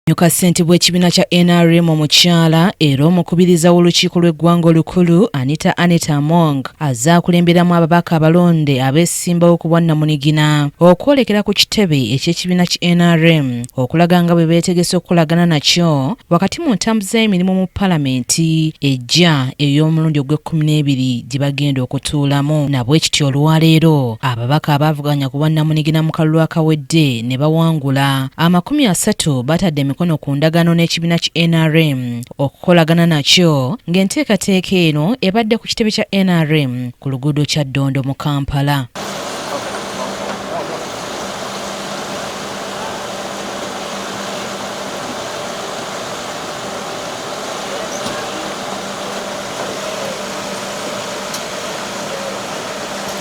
Nyuka ssente bw'ekibiina kya NRM omukyala era omukubiriza w'olukiiko lw'eggwanga olukulu Anita Among azze akulemberamu ababaka abalonde abeesimbawo ku bwannamunigina okwolekera ku kitebe eky'ekibiina ki NRM okulaga nga bwe beetegese okukolagana nakyo wakati mu ntambuza y'emirimu mu palamenti ejja ey'omulundi ogw'e12 gye bagenda okutuulamu. Nabwe kityo olwaleero ababaka abaavuganya ku bwannamunigina mu kalulu akawedde ne bawangula 30 batadde emikono ku ndagaano n'ekibiina ki NRM okukolagana nakyo ng'enteekateeka eno ebadde ku kitebe kya NRM ku luguudo kya Ddondo mu Kampala.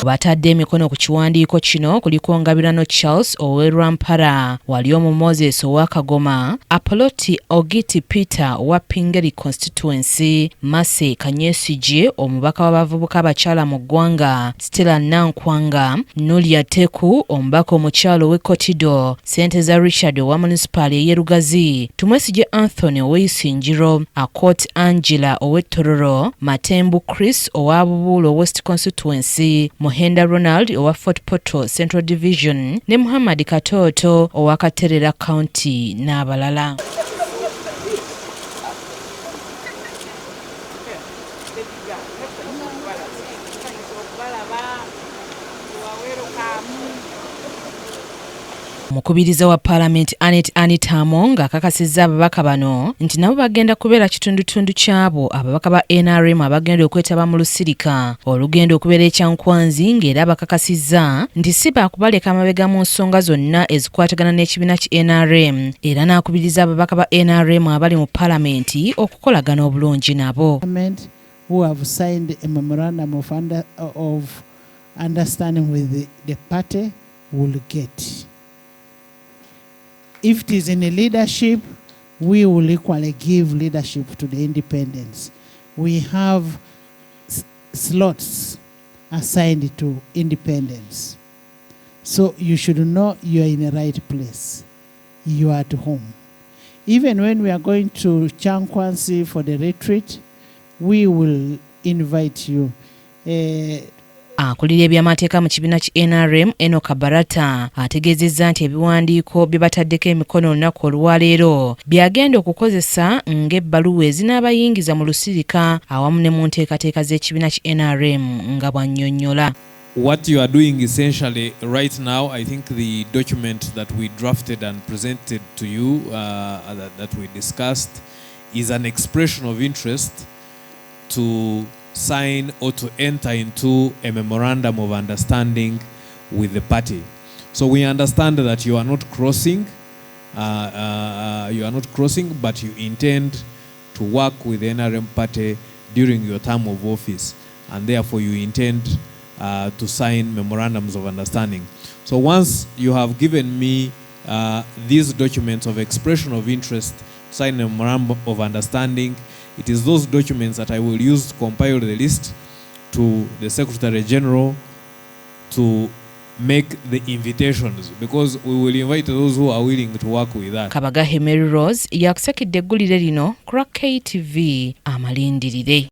Batadde emikono ku kiwandiiko kino kuliko Ngabirano Charles ow'Erwampara, Waliomu Moses ow'Akagoma, Apoloti Ogiti Peter owa Pingeri constituency, Basse Kanyesije omubaka w'abavubuka abakyala mu ggwanga, Stella Nankwanga, Nulia Teku omubaka omukyalo ow'e Kotido, Senteza Richard owa municipal y'e Lugazi, Tumwesige Anthony ow'Isinjiro, Akot Angela ow'e Tororo, Matembu Chris owa Bubulo West constituency, Muhenda Ronald owa Fort Portal Central Division ne Muhammad Katoto owa Katerera County n'abalala. Omukubiriza wa Parliament Anita Among akakasizza ababaka bano nti nabo bagenda kubeera kitundutundu kyabo ababaka ba NRM abagenda okwetaba mu lusirika olugenda okubeera ekyankwanzi, ng'era abakakasizza nti si baakubaleka amabega mu nsonga zonna ezikwatagana n'ekibiina ki NRM, era n'akubiriza ababaka ba NRM abali mu Parliament okukolagana obulungi nabo. Who have signed a memorandum of understanding with the party will get. If it is in a leadership, we will equally give leadership to the independents. We have slots assigned to independents. So you should know you are in the right place. You are at home. Even when we are going to Chankwansi for the retreat, we will invite you. Akulira ebyamateeka mu kibiina ki NRM Enoka Barata ategeezezza nti ebiwandiiko bye bataddeko emikono olunaku olwaleero byagenda okukozesa ng'ebbaluwa ezinaabayingiza mu lusirika awamu ne mu nteekateeka z'ekibiina ki NRM nga bw'annyonnyola. What you are doing essentially right now, I think the document that we drafted and presented to you, that we discussed, is an expression of interest to sign or to enter into a memorandum of understanding with the party. So we understand that you are not crossing, but you intend to work with the NRM party during your term of office, and therefore you intend to sign memorandums of understanding. So once you have given me these documents of expression of interest, sign a memorandum of understanding, it is those documents that I will use to compile the list to the Secretary General to make the invitations, because we will invite those who are willing to work with us. Kabagahe Mary Rose yakusakidde eggulire lino ku KTV amalindirire.